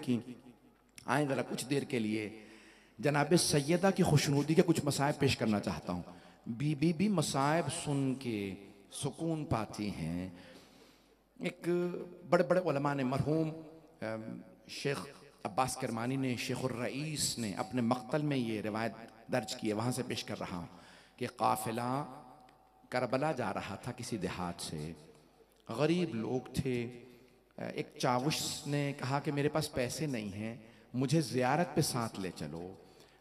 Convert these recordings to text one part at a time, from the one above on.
लिखी। आए ज़रा कुछ देर के लिए जनाब सैयदा की खुशनुदी के कुछ मसाइब पेश करना चाहता हूँ। बीबी भी मसाइब सुन के सुकून पाती हैं। एक बड़े बड़े उलमा ने, मरहूम शेख अब्बास करमानी ने, शेखुर रईस ने अपने मक्तल में ये रिवायत दर्ज की है, वहाँ से पेश कर रहा हूँ कि काफिला करबला जा रहा था किसी देहात से, गरीब लोग थे। एक चावुश ने कहा कि मेरे पास पैसे नहीं हैं, मुझे ज़ियारत पे साथ ले चलो,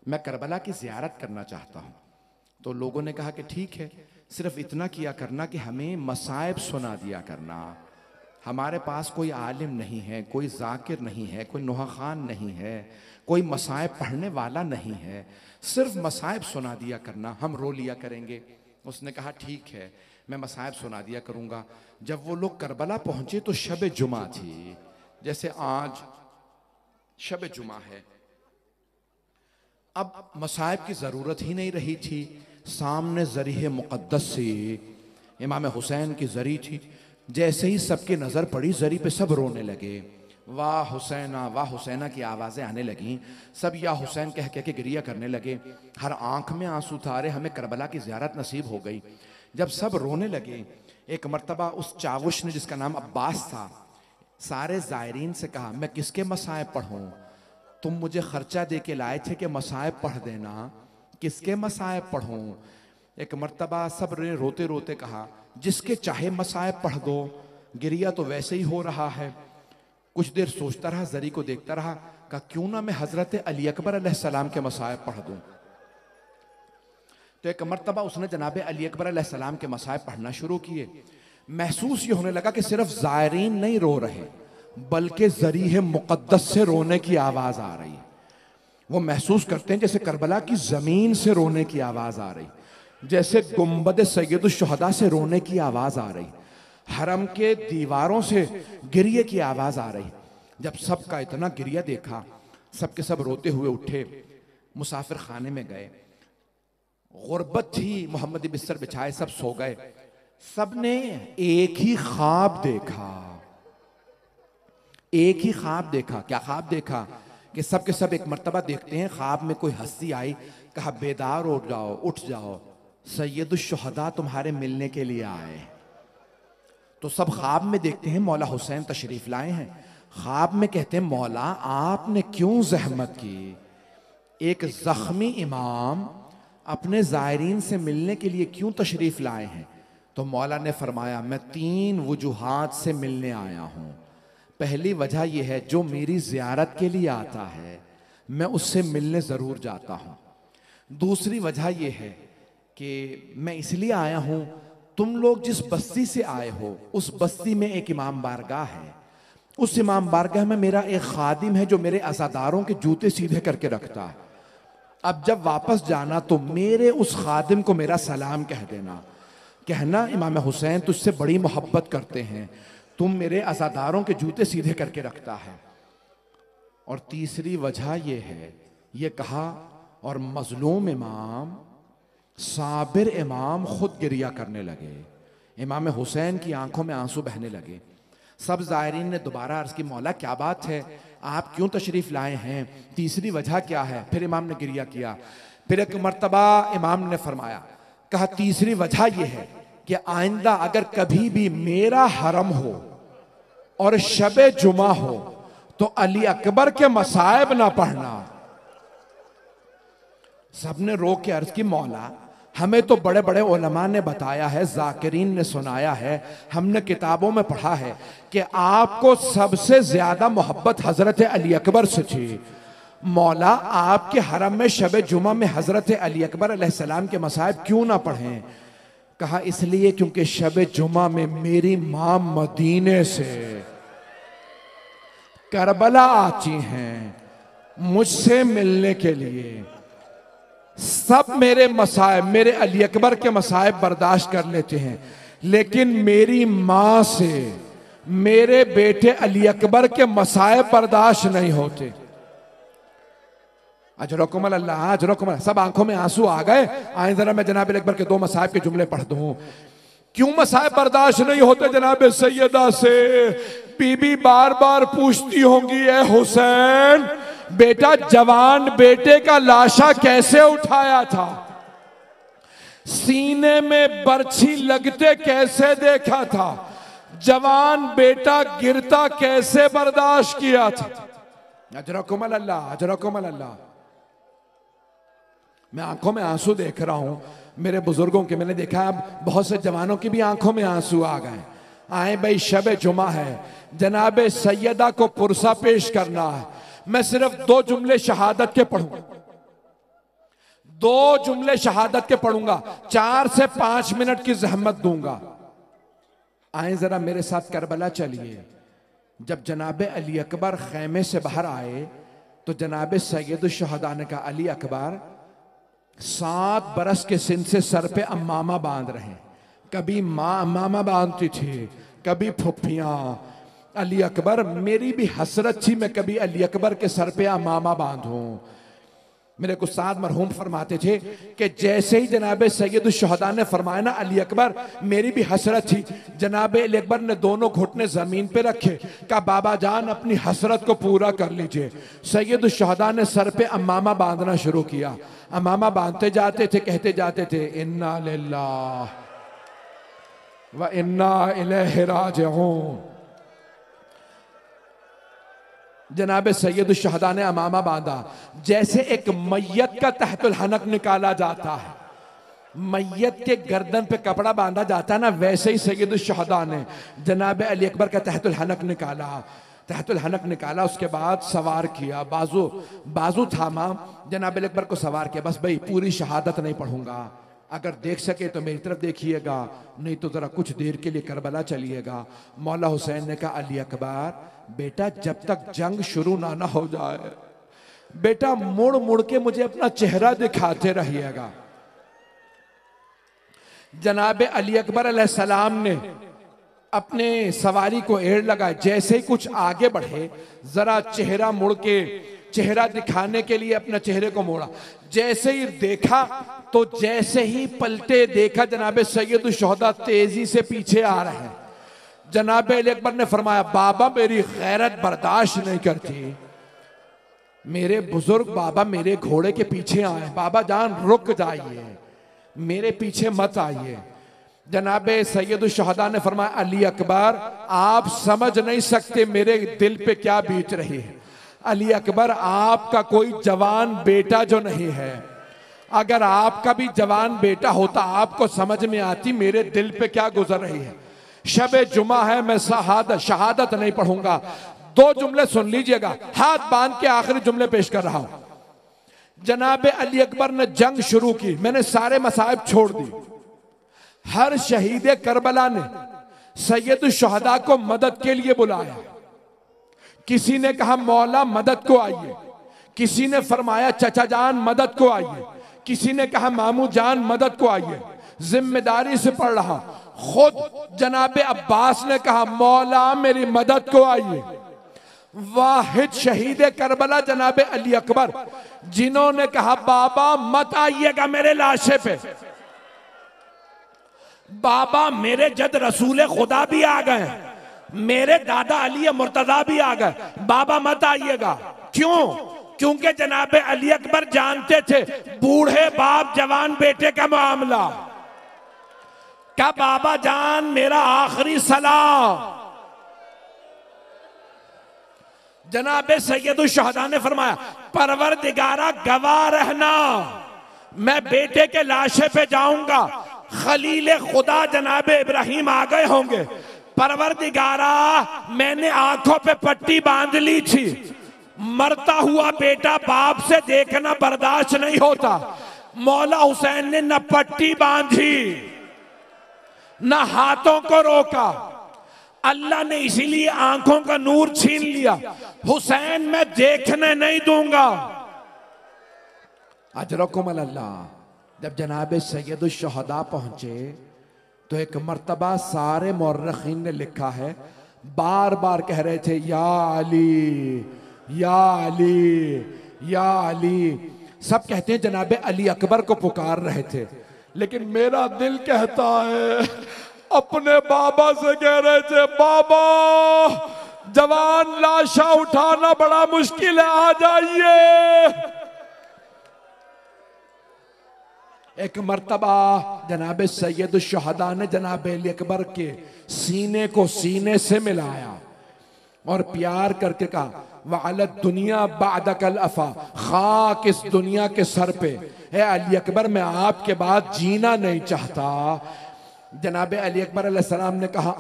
मैं करबला की ज़ियारत करना चाहता हूँ। तो लोगों ने कहा कि ठीक है, सिर्फ इतना किया करना कि हमें मसाइब सुना दिया करना। हमारे पास कोई आलिम नहीं है, कोई जाकिर नहीं है, कोई नुहा खान नहीं है, कोई मसाइब पढ़ने वाला नहीं है, सिर्फ मसाइब सुना दिया करना, हम रो लिया करेंगे। उसने कहा ठीक है, मैं मसाइब सुना दिया करूँगा। जब वो लोग करबला पहुँचे तो शब जुमा थी, जैसे आज शब जुमा है। अब मसाइब की ज़रूरत ही नहीं रही थी। सामने ज़रीह मुक़द्दस से इमाम हुसैन की ज़री थी। जैसे ही सबकी नज़र पड़ी ज़री पे, सब रोने लगे। वाह हुसैना की आवाज़ें आने लगीं। सब या हुसैन कह कह के गिरिया करने लगे। हर आंख में आंसू था, अरे हमें करबला की ज़ियारत नसीब हो गई। जब सब रोने लगे, एक मर्तबा उस चावुश ने, जिसका नाम अब्बास था, सारे ज़ायरीन से कहा, मैं किसके मसाइब पढ़ूँ? तुम मुझे खर्चा दे के लाए थे कि मसाइब पढ़ देना, किसके मसाइब पढ़ूँ? एक मर्तबा सब ने रोते रोते कहा, जिसके चाहे मसाइब पढ़ दो, गिरिया तो वैसे ही हो रहा है। कुछ देर सोचता रहा, जरी को देखता रहा, कहा क्यों ना मैं हजरत अली अकबर अलैहिस्सलाम के मसाइब पढ़ दूं। तो एक मर्तबा उसने जनाब अली अकबर अलैहिस्सलाम के मसाइब पढ़ना शुरू किए। महसूस ये होने लगा कि सिर्फ ज़ायरीन नहीं रो रहे, बल्कि ज़रीह मुक़द्दस से रोने की आवाज़ आ रही। वो महसूस करते हैं जैसे करबला की ज़मीन से रोने की आवाज़ आ रही, जैसे गुंबद सैयदुश्शुहदा से रोने की आवाज़ आ रही, हरम के दीवारों से गिरिये की आवाज़ आ रही। जब सबका इतना गिरिया देखा, सब के सब रोते हुए उठे, मुसाफिर खाने में गए। गुर्बत थी, मोहम्मदी बिस्तर बिछाए, सब सो गए। सब ने एक ही ख्वाब देखा, एक ही ख्वाब देखा। क्या ख्वाब देखा? कि सब के सब एक मर्तबा देखते हैं, ख्वाब में कोई हस्ती आई, कहा बेदार हो जाओ, उठ जाओ, सैयदुश्शुहदा तुम्हारे मिलने के लिए आए। तो सब ख्वाब में देखते हैं मौला हुसैन तशरीफ लाए हैं। ख्वाब में कहते हैं, मौला आपने क्यों जहमत की? एक जख्मी इमाम अपने ज़ायरीन से मिलने के लिए क्यों तशरीफ लाए हैं? तो मौला ने फरमाया, मैं 3 वजूहात से मिलने आया हूँ। पहली वजह यह है, जो मेरी ज़ियारत के लिए आता है मैं उससे मिलने ज़रूर जाता हूँ। दूसरी वजह यह है कि मैं इसलिए आया हूँ, तुम लोग जिस बस्ती से आए हो उस बस्ती में एक इमाम बारगाह है। उस इमाम बारगाह में मेरा एक खादिम है जो मेरे अज़ादारों के जूते सीधे करके रखता है। अब जब वापस जाना तो मेरे उस खादिम को मेरा सलाम कह देना, कहना इमाम हुसैन तुझसे बड़ी मोहब्बत करते हैं, तुम मेरे अज़ादारों के जूते सीधे करके रखता है। और तीसरी वजह यह है, ये कहा, और मजलूम इमाम, साबिर इमाम खुद गिरिया करने लगे। इमाम हुसैन की आंखों में आंसू बहने लगे। सब ज़ायरीन ने दोबारा अर्ज़ की, मौला क्या बात है, आप क्यों तशरीफ़ लाए हैं? तीसरी वजह क्या है? फिर इमाम ने गिरिया किया। फिर एक मर्तबा इमाम ने फरमाया, कहा तीसरी वजह यह है कि आइंदा अगर कभी भी मेरा हरम हो और शबे जुमा हो तो अली अकबर के मसाइब ना पढ़ना। सबने रो के अर्ज की, मौला हमें तो बड़े बड़े उलमा ने बताया है, जाकिरीन ने सुनाया है, हमने किताबों में पढ़ा है कि आपको सबसे ज्यादा मोहब्बत हजरत अली अकबर से थी। मौला आपके हरम में शबे जुमा में हजरत अली अकबर अलैहिस्सलाम के मसाइब क्यों ना पढ़ें? कहा इसलिए क्योंकि शबे जुमा में मेरी मां मदीने से करबला आती हैं मुझसे मिलने के लिए। सब मेरे मसाइब, मेरे अली अकबर के मसाइब बर्दाश्त कर लेते हैं, लेकिन मेरी मां से मेरे बेटे अली अकबर के मसाइब बर्दाश्त नहीं होते। अजरकुमुल अल्लाह, अजरकुमुल। सब आंखों में आंसू आ गए। आए जरा मैं जनाब अकबर के 2 मसाइब के जुमले पढ़ दूं। क्यों मसाइब बर्दाश्त नहीं होते जनाब सैयदा से? बीबी बार बार पूछती होंगी, ए हुसैन बेटा जवान बेटे का लाशा कैसे उठाया था, सीने में बर्छी लगते कैसे देखा था, जवान बेटा गिरता कैसे बर्दाश्त किया था। अजरकुम अल्लाह, अजरकुम अल्लाह। मैं आंखों में आंसू देख रहा हूं मेरे बुजुर्गों के। मैंने देखा अब बहुत से जवानों की भी आंखों में आंसू आ गए। आए भाई शब जुमा है, जनाबे सैयदा को पुरसा पेश करना है। मैं सिर्फ 2 जुमले शहादत के पढ़ूंगा, 2 जुमले शहादत के पढ़ूंगा, 4 से 5 मिनट की जहमत दूंगा। आए जरा मेरे साथ करबला चलिए। जब जनाबे अली अकबर खैमे से बाहर आए तो जनाबे सैयदुल शुहदा ने कहा, अली अकबर 7 बरस के सिन से सर पे अम्मामा बांध रहे हैं। कभी माँ अम्मामा बांधती थी, कभी फुफ्फियां। अली अकबर मेरी भी हसरत थी मैं कभी अली अकबर के सर पे अम्मामा बांधूं। मेरे को उस्ताद मरहूम फरमाते थे कि जैसे ही जनाबे सैयदुल शुहदा ने फरमाया ना अली अकबर, मेरी भी हसरत थी। जनाबे अली अकबर ने दोनों घुटने जमीन पे रखे, कहा बाबा जान अपनी हसरत को पूरा कर लीजिए। सैयदुल शुहदा ने सर पे अम्मामा बांधना शुरू किया। अम्मामा बांधते जाते थे, कहते जाते थे इन्ना लिल्लाह व इन्ना इलैहि राजिऊन। जनाबे सैयदुल शुहदा ने अमामा बांधा। जैसे एक मैयत का तहतुल हनक निकाला जाता है, मैयत के गर्दन पे कपड़ा बांधा जाता है ना, वैसे ही सैयदुल शुहदा ने जनाबे अली अकबर का तहतुल हनक निकाला। तहतुल हनक निकाला, उसके बाद सवार किया, बाजू थामा, जनाबे अली अकबर को सवार किया। बस भाई पूरी शहादत नहीं पढ़ूंगा, अगर देख सके तो मेरी तरफ देखिएगा, नहीं तो जरा कुछ देर के लिए करबला चलिएगा। मौला हुसैन ने कहा अली अकबर बेटा जब तक जंग शुरू ना हो जाए, बेटा मुड़ मुड़ के मुझे अपना चेहरा दिखाते रहिएगा। जनाबे अली अकबर अलैहिस्सलाम ने अपने सवारी को एड़ लगाए। जैसे ही कुछ आगे बढ़े, जरा चेहरा मुड़ के चेहरा दिखाने के लिए अपना चेहरे को मोड़ा। जैसे ही देखा तो जैसे ही पलटे देखा जनाबे सैयदुल शुहदा तेजी से पीछे आ रहे हैं। जनाबे अली अकबर ने फरमाया बाबा मेरी गैरत बर्दाश्त नहीं करती, मेरे बुजुर्ग बाबा मेरे घोड़े के पीछे आए, बाबा जान रुक जाइए, मेरे पीछे मत आइए। जनाबे सैयदुल शुहदा ने फरमाया अली अकबर आप समझ नहीं सकते मेरे दिल पे क्या बीत रही है। अली अकबर आपका कोई जवान बेटा जो नहीं है, अगर आपका भी जवान बेटा होता आपको समझ में आती मेरे दिल पे क्या गुजर रही है। शबे जुमा है, मैं शहादत नहीं पढ़ूंगा। 2 जुमले सुन लीजिएगा, हाथ बांध के आखिरी जुमले पेश कर रहा हूं। जनाबे अली अकबर ने जंग शुरू की, मैंने सारे मसाइब छोड़ दी। हर शहीद करबला ने सैयदुल शुहदा को मदद के लिए बुलाया। किसी ने कहा मौला मदद को आइए, किसी ने फरमाया चचा जान मदद को आइए, किसी ने कहा मामू जान मदद को आइए। जिम्मेदारी से पढ़ रहा, खुद जनाबे अब्बास ने कहा मौला मेरी मदद को आइए। वाहिद शहीद करबला जनाबे अली अकबर, जिन्होंने कहा बाबा मत आइएगा मेरे लाशे पे, बाबा मेरे जद रसूल खुदा भी आ गए, मेरे दादा अली मुर्तजा भी आ गए, बाबा मत आइएगा। क्यों? क्योंकि जनाबे अली अकबर जानते थे बूढ़े बाप जवान बेटे का मामला। क्या बाबा जान मेरा आखिरी सलाम। जनाबे सैयदुल शुहदा ने फरमाया परवरदिगारा गवाह रहना, मैं बेटे के लाशे पे जाऊंगा, खलील खुदा जनाबे इब्राहिम आ गए होंगे। परवरदिगारा मैंने आंखों पे पट्टी बांध ली थी, मरता हुआ बेटा बाप से देखना बर्दाश्त नहीं होता। मौला हुसैन ने न पट्टी बांधी न हाथों को रोका, अल्लाह ने इसीलिए आंखों का नूर छीन लिया। हुसैन मैं देखने नहीं दूंगा। अजरकुम अल्लाह। जब जनाबे सैयदुल शुहदा पहुंचे तो एक मर्तबा सारे मौर्रखीन ने लिखा है, बार बार कह रहे थे या अली या अली या अली। सब कहते हैं जनाबे अली अकबर को पुकार रहे थे, लेकिन मेरा दिल कहता है अपने बाबा से कह रहे थे बाबा जवान लाशा उठाना बड़ा मुश्किल है, आ जाइए। एक मर्तबा जनाब सैयद शुहदा ने जनाब अली अकबर के सीने को सीने से मिलाया और प्यार करके कहा, वालत दुनिया बादकल अफा, खाक इस दुनिया के सर पे है अली अकबर, मैं आपके बाद जीना नहीं चाहता। जनाब अली अकबर अलैहिस्सलाम ने कहा,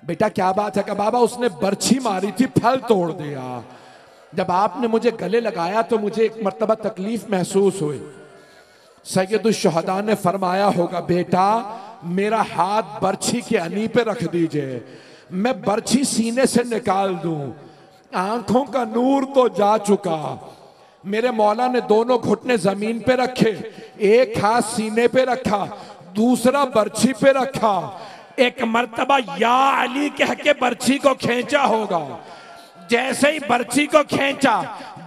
बेटा क्या बात है? कि बाबा उसने बर्छी मारी थी, फल तोड़ दिया। जब आपने मुझे गले लगाया तो मुझे एक मर्तबा तकलीफ महसूस हुई। सैयद शुहदा ने फरमाया होगा, बेटा मेरा हाथ बर्छी के अनी पे रख दीजिए, मैं बर्छी सीने से निकाल दूं। आंखों का नूर तो जा चुका। मेरे मौला ने दोनों घुटने जमीन पे रखे, एक हाथ सीने पे रखा, दूसरा बर्छी पे रखा। एक मर्तबा या अली कह के बर्छी को खींचा होगा। जैसे ही बर्छी को खींचा,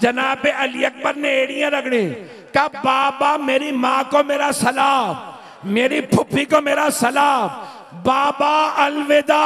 जनाब अली अकबर ने एड़ियां रगड़ी, कहा, बाबा मेरी माँ को मेरा सलाम, मेरी फुफ्फी को मेरा सलाम, बाबा अलविदा।